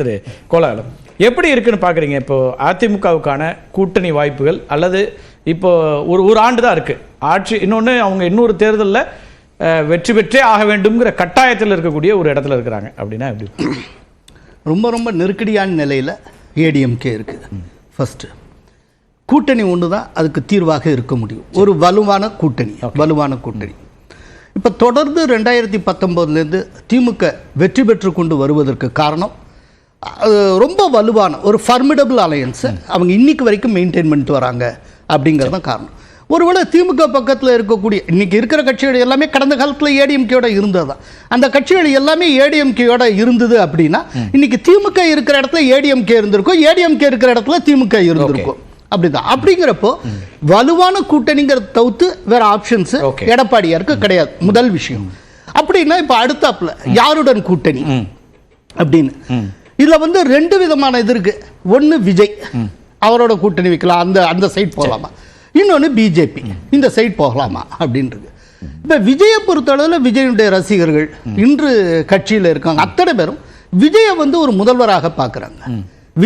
திரு கோலாகலம் எப்படி இருக்குன்னு பார்க்குறீங்க? இப்போ அதிமுகவுக்கான கூட்டணி வாய்ப்புகள் அல்லது இப்போ ஒரு ஆண்டு தான் இருக்கு ஆட்சி, இன்னொன்று அவங்க இன்னொரு தேர்தலில் வெற்றி பெற்றே ஆக வேண்டும்ங்கிற கட்டாயத்தில் இருக்கக்கூடிய ஒரு இடத்துல இருக்கிறாங்க அப்படின்னா எப்படி? ரொம்ப நெருக்கடியான நிலையில் ஏடிஎம்கே இருக்குது. ஃபர்ஸ்ட் கூட்டணி ஒன்று தான் அதுக்கு தீர்வாக இருக்க முடியும், ஒரு வலுவான கூட்டணி. இப்போ தொடர்ந்து 2019 திமுக வெற்றி பெற்று கொண்டு வருவதற்கு காரணம் ரொம்ப வலுவான ஒரு ஃபர்மிடபிள் அலையன்ஸை அவங்க இன்னைக்கு வரைக்கும் மெயின்டைன் பண்ணிட்டு வராங்க அப்படிங்கிறது தான் காரணம். ஒருவேளை திமுக பக்கத்தில் இருக்கக்கூடிய இன்னைக்கு இருக்கிற கட்சிகள் எல்லாமே கடந்த காலத்தில் ஏடிஎம்கேயோட இருந்தது தான். அந்த கட்சிகள் எல்லாமே ஏடிஎம்கேயோட இருந்தது அப்படின்னா இன்னைக்கு திமுக இருக்கிற இடத்துல ஏடிஎம்கே இருந்திருக்கும், ஏடிஎம்கே இருக்கிற இடத்துல திமுக இருந்திருக்கும். அப்படிதான். அப்படிங்கிறப்போ வலுவான கூட்டணிங்கிறத தவிர்த்து வேற ஆப்ஷன்ஸ் எடப்பாடியாருக்கு கிடையாது. முதல் விஷயம். அப்படின்னா இப்போ அடுத்தாப்புல யாருடன் கூட்டணி அப்படின்னு இதுல ரெண்டு விதமான இது இருக்கு. ஒன்னு விஜய், அவரோட கூட்டணி வைக்கலாம், அந்த சைட் போகலாமா, இன்னொன்னு பிஜேபி இந்த சைட் போகலாமா அப்படின்றது. இப்ப விஜயை பொறுத்தளவில் விஜயனுடைய ரசிகர்கள் இன்று கட்சியில் இருக்காங்க. அத்தனை பேரும் விஜயை ஒரு முதல்வராக பார்க்குறாங்க.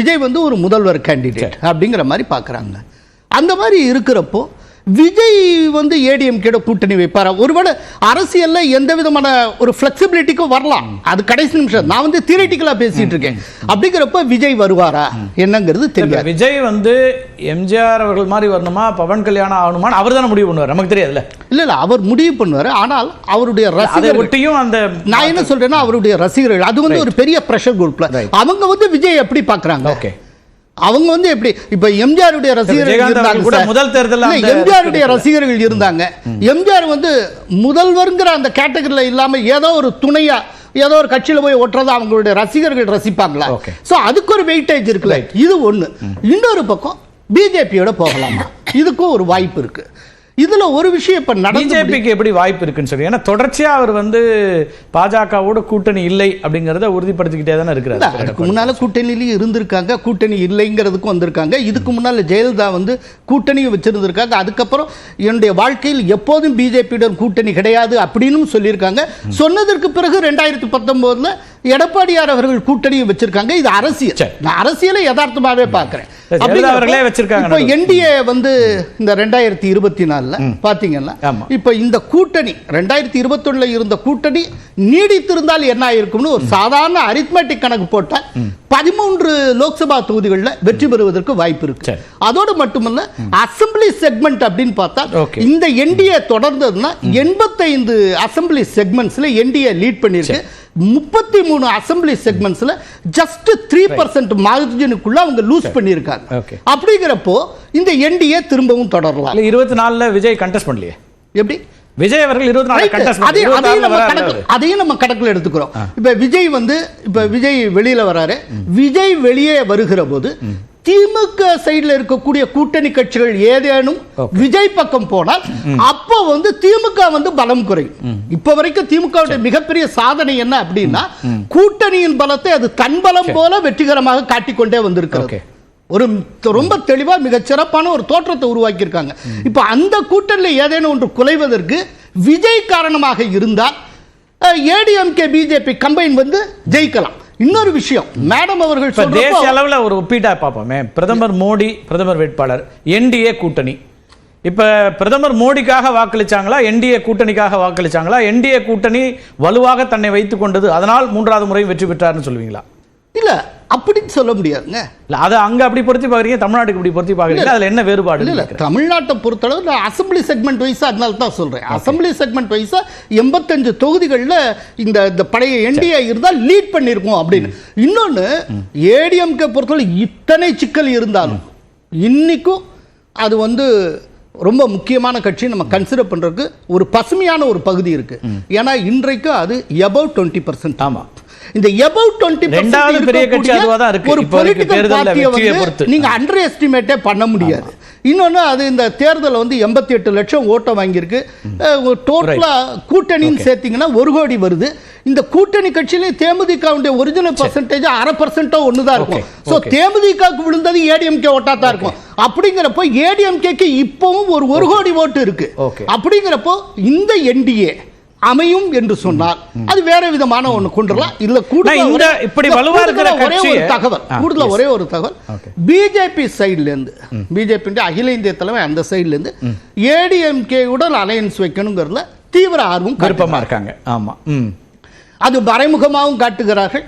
விஜய் ஒரு முதல்வர் கேண்டிடேட் அப்படிங்கிற மாதிரி பார்க்குறாங்க. அந்த மாதிரி இருக்கிறப்போ விஜய் ஏடிஎம்கேட கூட்டணி வைப்பாரா? ஒருவேளை அரசியல்ல எந்த விதமான ஒரு ஃபிளெக்சிபிலிட்டிக்கும் வரலாம், அது கடைசி நிமிஷம். நான் தியரிட்டிக்கலா பேசிட்டு இருக்கேன். அப்படிங்கிறப்ப விஜய் வருவாரா என்னங்கிறது தெரியாது. விஜய் எம்ஜிஆர் அவர்கள் மாதிரி வரணுமா, பவன் கல்யாணம் ஆகணுமா, அவர் தானே முடிவு பண்ணுவார், நமக்கு தெரியாதுல்ல. இல்ல அவர் முடிவு பண்ணுவார். ஆனால் அவருடைய ரசிகர்கள், அந்த நான் என்ன சொல்றேன்னா அவருடைய ரசிகர்கள் அது ஒரு பெரிய பிரஷர் குரூப்ல அவங்க விஜய் எப்படி பாக்குறாங்க. ஓகே, அவங்க எப்படி இப்ப எம்ஜிஆருடைய ரசிகர்கள் இருந்தாங்க, முதல் தேர்தலில் எம்ஜிஆருடைய ரசிகர்கள் இருந்தாங்க. எம்ஜிஆர் முதல்வர்ங்கிற அந்த கேட்டகரியில இல்லாம ஏதோ ஒரு துணையா ஏதோ ஒரு கட்சியில போய் ஒட்டுறதை அவங்களுடைய ரசிகர்கள் ரசிப்பாங்களா? சோ அதுக்கு ஒரு வெயிட்டேஜ் இருக்குல்ல. இது ஒண்ணு. இன்னொரு பக்கம் பிஜேபியோட போகலாமா, இதுக்கும் ஒரு வாய்ப்பு இருக்கு. இதுல ஒரு விஷயம் இப்ப பிஜேபிக்கு எப்படி வாய்ப்பு இருக்குன்னு சொல்லி, ஏன்னா தொடர்ச்சியா அவர் பாஜகவோட கூட்டணி இல்லை அப்படிங்கறத உறுதிப்படுத்திக்கிட்டே தானே இருக்கிறார். அதுக்கு முன்னால கூட்டணியிலேயே இருந்திருக்காங்க, கூட்டணி இல்லைங்கிறதுக்கும் வந்திருக்காங்க. இதுக்கு முன்னால ஜெயலலிதா கூட்டணியும் வச்சிருந்திருக்காங்க. அதுக்கப்புறம் என்னுடைய வாழ்க்கையில் எப்போதும் பிஜேபியுடன் கூட்டணி கிடையாது அப்படின்னு சொல்லியிருக்காங்க. சொன்னதற்கு பிறகு 2019 எடப்பாடியார் அவர்கள் கூட்டணியும் வச்சிருக்காங்க. இது அரசியல், நான் அரசியலை யதார்த்தமாவே பார்க்கிறேன். வச்சிருக்காங்க. என்டிஏ இந்த 2024 பாத்தீங்கன்னா இப்ப இந்த கூட்டணி 2021 இருந்த கூட்டணி நீடித்திருந்தால் என்ன ஆயிருக்கும்னு ஒரு சாதாரண அரித்மெட்டிக் கணக்கு போட்டா 13 லோக்சபா தொகுதிகளில் வெற்றி பெறுவதற்கு வாய்ப்பு இருக்கு. அதோடு மட்டுமல்ல அசம்பிளி செக்மெண்ட் அப்படின்னு பார்த்தா இந்த என்டிஏ தொடர்ந்ததுன்னா 85 அசம்பிளி செக்மெண்ட்ஸ்ல என்டிஏ லீட் பண்ணிருக்கு. 33 அசம்பிளி செக்மெண்ட்ஸ்ல ஜஸ்ட் 3% மார்ஜினுக்குள்ள அவங்க லூஸ் பண்ணியிருக்காங்க. அப்படிங்கிறப்போ இந்த என்டிஏ திரும்பவும் தொடரலாம். 24 விஜய் கண்டெஸ்ட் பண்ணலையே, எப்படி விஜய் அவர்கள் 24 அதையும் நம்ம கணக்கில் எடுத்துக்கிறோம். இப்ப விஜய் இப்ப விஜய் வெளியில வராரு. விஜய் வெளியே வருகிற போது திமுக சைடுல இருக்கக்கூடிய கூட்டணி கட்சிகள் ஏதேனும் விஜய் பக்கம் போனால் அப்போ திமுக பலம் குறையும். இப்ப வரைக்கும் திமுக மிகப்பெரிய சாதனை என்ன அப்படின்னா கூட்டணியின் பலத்தை அது தன் பலம் போல வெற்றிகரமாக காட்டிக்கொண்டே வந்திருக்கிறது. ஒரு ரொம்ப தெளிவா மிகச் சிறப்பான ஒரு தோற்றத்தை உருவாக்கி இருக்காங்க. இப்ப அந்த கூட்டணியில் ஏதேனும் ஒன்று குலைவதற்கு விஜய் காரணமாக இருந்தால் ஏடிஎம்கே பிஜேபி கம்பைன் ஜெயிக்கலாம். இன்னொரு விஷயம், மேடம் அவர்கள் தேசிய அளவில் ஒரு ஒப்பீட்டா பார்ப்போமே, பிரதமர் மோடி பிரதமர் வேட்பாளர், என்டிஏ கூட்டணி. இப்ப பிரதமர் மோடிக்காக வாக்களிச்சாங்களா, என்டிஏ கூட்டணிக்காக வாக்களிச்சாங்களா? என்டிஏ கூட்டணி வலுவாக தன்னை வைத்துக் கொண்டது, அதனால் 3வது முறை வெற்றி பெற்றார்னு சொல்லுவீங்களா? இல்ல அப்படின்னு சொல்ல முடியாதுங்க. அது அங்க அப்படி பொருத்தி பாக்குறீங்க, தமிழ்நாட்டுக்கு இப்படி பொருத்தி பாக்குறீங்க, அதுல என்ன வேறுபாடு? இல்ல தமிழ்நாட்டை பொறுத்தளவு நான் அசம்பிளி செக்மெண்ட் வைஸா அதனால தான் சொல்றேன். அசம்பிளி செக்மெண்ட் வைஸா 85 தொகுதிகளில் இந்த பழைய என்டிஏ இருந்தால் லீட் பண்ணிருக்கோம் அப்படின்னு. இன்னொன்னு ஏடிஎம்கே பொறுத்தளவு இத்தனை சிக்கல் இருந்தாலும் இன்னைக்கும் அது ரொம்ப முக்கியமான கட்சி நம்ம கன்சிடர் பண்றதுக்கு ஒரு பசுமையான ஒரு பகுதி இருக்கு. ஏன்னா இன்றைக்கு அது above 20%. ஆமா, இந்த above 20% பெரிய கட்சி அதுவா தான் இருக்கு. ஒரு பொலிட்டிக்கல் பார்ட்டியை நீங்க அண்டர் எஸ்டிமேட்டே பண்ண முடியாது. இன்னொன்னு அது இந்த தேர்தல் 88 லட்சம் ஓட்டை வாங்கியிருக்கு. டோட்டலா கூட்டணின்னு சேர்த்தீங்கன்னா 1 கோடி வருது. இந்த கூட்டணி கட்சியிலே தேமுதிக ஒரிஜினல் பர்சன்டேஜ் 0.5% ஒண்ணுதான் இருக்கும். சோ தேமுதிகவுக்கு விழுந்தது ஏடிஎம்கே ஓட்டா தான் இருக்கும். அப்படிங்கிறப்போ ஏடிஎம்கேக்கு இப்பவும் ஒரு 1 கோடி ஓட்டு இருக்கு. அப்படிங்கிறப்போ இந்த என்டிஏ அமையும் என்று சொன்னால் அது வேற விதமான ஒண்ணு கொண்டுலாம் இல்ல. இந்த இப்படி வலுவா இருக்கிற கட்சி கூடுதல ஒரே ஒரு தகவல், பிஜேபி சைடுல இருந்து, பிஜேபி அகில இந்திய தலைமை அந்த சைடுல இருந்து ஏடிஎம்கே உடன் அலையன்ஸ் வைக்கணுங்கிறதுல தீவிர ஆர்வம் விருப்பமா இருக்காங்க. ஆமா, அது மறைமுகமாகவும் காட்டுகிறார்கள்.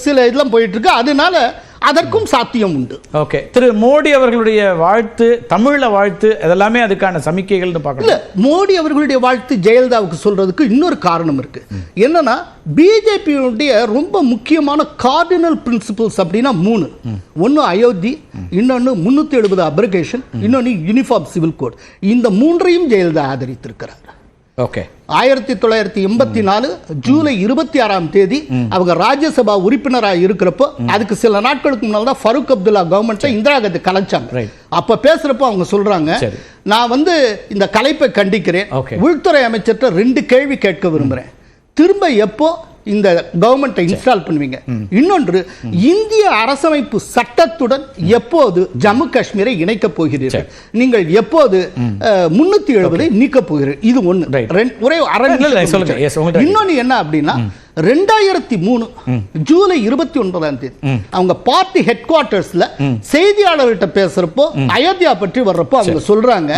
சில இதெல்லாம் போயிட்டு இருக்கு. அதனால அதற்கும் சாத்தியம் உண்டு. ஓகே, திரு மோடி அவர்களுடைய வாழ்த்து, தமிழ்ல வாழ்த்து, அதெல்லாமே அதுக்கான சமிக்கைகள்னு பார்க்கணும். இல்ல, மோடி அவர்களுடைய வாழ்த்து ஜெயலலிதாவுக்கு சொல்றதுக்கு இன்னொரு காரணம் இருக்கு. என்னன்னா, பிஜேபியுடைய ரொம்ப முக்கியமான கார்டினல் பிரின்சிபிள்ஸ் அப்படின்னா 3. ஒன்னு அயோத்தி, இன்னொன்னு 370 அப்ரிகேஷன், இன்னொன்னு யூனிஃபார்ம் சிவில் கோட். இந்த 3ஐயும் ஜெயலலிதா ஆதரித்திருக்கிறார். ஓகே, 1984 ஜூலை 26ஆம் தேதி அவங்க ராஜ்யசபா உறுப்பினராக இருக்கிறப்போ, அதுக்கு சில நாட்களுக்கு முன்னால் தான் ஃபரூக் அப்துல்லா கவர்மெண்ட் இந்திரா காந்தி கலைச்சாங்க. அப்ப பேசுறப்போ அவங்க சொல்றாங்க, நான் இந்த கலைப்பை கண்டிக்கிறேன், உள்துறை அமைச்சர்கிட்ட 2 கேள்வி கேட்க விரும்புறேன். திரும்ப எப்போ இந்த கவர்மெண்ட்டை இன்ஸ்டால் பண்ணுவீங்க? இன்னொன்று, இந்திய அரசமைப்பு சட்டத்துடன் எப்போது ஜம்மு காஷ்மீரை இணைக்க போகிறீர்கள்? நீங்கள் எப்போது 370 நீக்க போகிறீர்கள்? இது ஒண்ணு. ஒரே இன்னொன்னு என்ன அப்படின்னா, 2003 ஜூலை 29ஆம் தேதி அவங்க பார்ட்டி ஹெட் குவார்டர்ஸ்ல செய்தியாளர்கிட்ட பேசுறப்போ, அயோத்தியா பற்றி வர்றப்போ அவங்க சொல்றாங்க,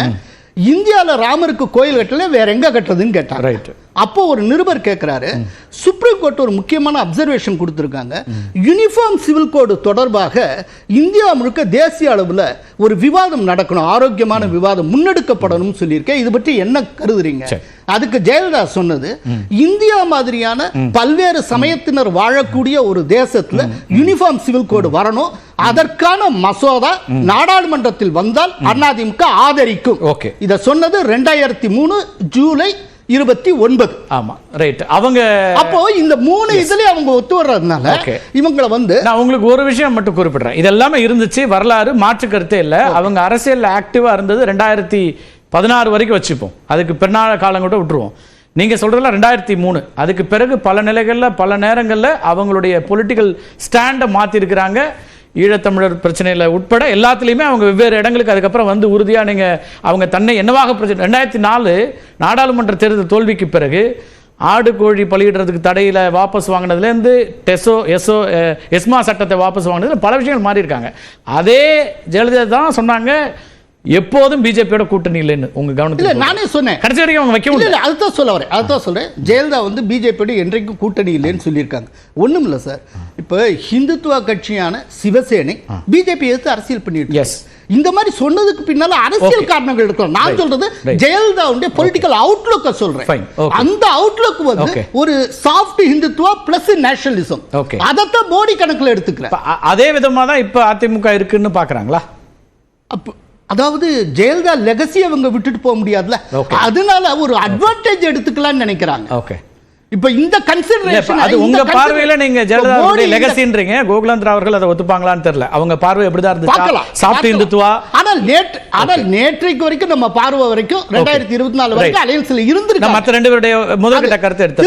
இந்தியால ராமருக்கு கோயில் கட்டல, வேற எங்க கட்டுறதுன்னு கேட்டாங்க. அப்போ ஒரு நிருபர் கேட்கிறாரு, சுப்ரீம் கோர்ட் ஒரு முக்கியமான அப்சர்வேஷன் கொடுத்திருக்காங்க, யூனிஃபார்ம் சிவில் கோடு தொடர்பாக இந்தியா முழுக்க தேசிய அளவில் ஒரு விவாதம் நடக்கணும், ஆரோக்கியமான விவாதம் முன்னெடுக்கப்படணும் சொல்லியிருக்கேன், இது பற்றி என்ன கருதுறீங்க? அதுக்கு ஜெயலலிதா சொன்னது, இந்தியா மாதிரியான பல்வேறு சமயத்தினர் வாழக்கூடிய ஒரு தேசத்துல யூனிஃபார்ம் சிவில் கோடு வரணும், அதற்கான மசோதா நாடாளுமன்றத்தில் வந்தால் அதிமுக ஆதரிக்கும். இத சொன்னது 2003 ஜூலை 29. ஆமா, ரைட். அவங்க அப்போ இந்த 3 இதுல அவங்க ஒத்து வர்றதுனால இவங்கள நான் உங்களுக்கு ஒரு விஷயம் மட்டும் குறிப்பிடுறேன். இதெல்லாமே இருந்துச்சு, வரலாறு, மாற்று கருத்தே இல்ல. அவங்க அரசியல் ஆக்டிவா இருந்தது 2016 வரைக்கும் வச்சுப்போம், அதுக்கு பின்னால காலம் கூட விட்டுருவோம். நீங்க சொல்றதுல 2003, அதுக்கு பிறகு பல நிலைகள்ல பல நேரங்கள்ல அவங்களுடைய பொலிட்டிக்கல் ஸ்டாண்டை மாத்தி இருக்கிறாங்க. ஈழத்தமிழர் பிரச்சனையில உட்பட எல்லாத்துலயுமே அவங்க வெவ்வேறு இடங்களுக்கு அதுக்கப்புறம் வந்து உறுதியா அவங்க தன்னை என்னவாக 2004 நாடாளுமன்ற தேர்தல் தோல்விக்கு பிறகு ஆடு கோழி பலியிடுறதுக்கு தடையில வாபஸ் வாங்கினதுலேருந்து எஸ்மா சட்டத்தை வாபஸ் வாங்கினதுல பல விஷயங்கள் மாறி இருக்காங்க. அதே ஜெயலலிதா தான் சொன்னாங்க, எப்போதும் பிஜேபியோட கூட்டணி இல்லைன்னு. உங்க கவனத்தில் நானே சொன்னேன், கடைசி வரைக்கும் அவங்க வைக்க முடியல. அதுதான் சொல்ல வரேன், அதுதான் சொல்றேன். ஜெயலலிதா பிஜேபியோட என்றைக்கும் கூட்டணி இல்லைன்னு சொல்லியிருக்காங்க. ஒண்ணும் இல்லை சார், இப்போ ஹிந்துத்துவ கட்சியான சிவசேனை பிஜேபி எதிர்த்து அரசியல் பண்ணிட்டு, இந்த மாதிரி சொன்னதுக்கு பின்னால அரசியல் காரணங்கள் இருக்கலாம். நான் சொல்றது ஜெயலலிதாவுடைய பொலிட்டிக்கல் அவுட்லுக்க சொல்றேன். அந்த அவுட்லுக் ஒரு சாஃப்ட் ஹிந்துத்துவா பிளஸ் நேஷனலிசம், அதைத்தான் மோடி கணக்குல எடுத்துக்கிறேன். அதே விதமா தான் இப்ப அதிமுக இருக்குன்னு பாக்குறாங்களா? அதாவது ஜெயலலிதா லெகசி அவங்க விட்டுட்டு போக முடியாதுல, அதனால ஒரு அட்வான்டேஜ் எடுத்துக்கலாம்னு நினைக்கிறாங்க. இப்ப இந்த கன்சிடரேஷன் அது உங்க பார்வையில நீங்க ஜெயலலிதாவுடைய லெகசின்றீங்க, கோகுலந்திரா அவர்கள் அதை ஒத்துப்பாங்களான்னு தெரியல. அவங்க பார்வை எப்படிதான் இருந்துச்சு, சாஃப்ட் இந்துத்துவா. ஆனால் நேற்றைக்கு வரைக்கும் நம்ம பார்வை வரைக்கும் 2024 வரைக்கும் அலையன்ஸ்ல இருந்திருக்கு. மற்ற 2 பேருடைய முதல்கட்ட கருத்து எடுத்து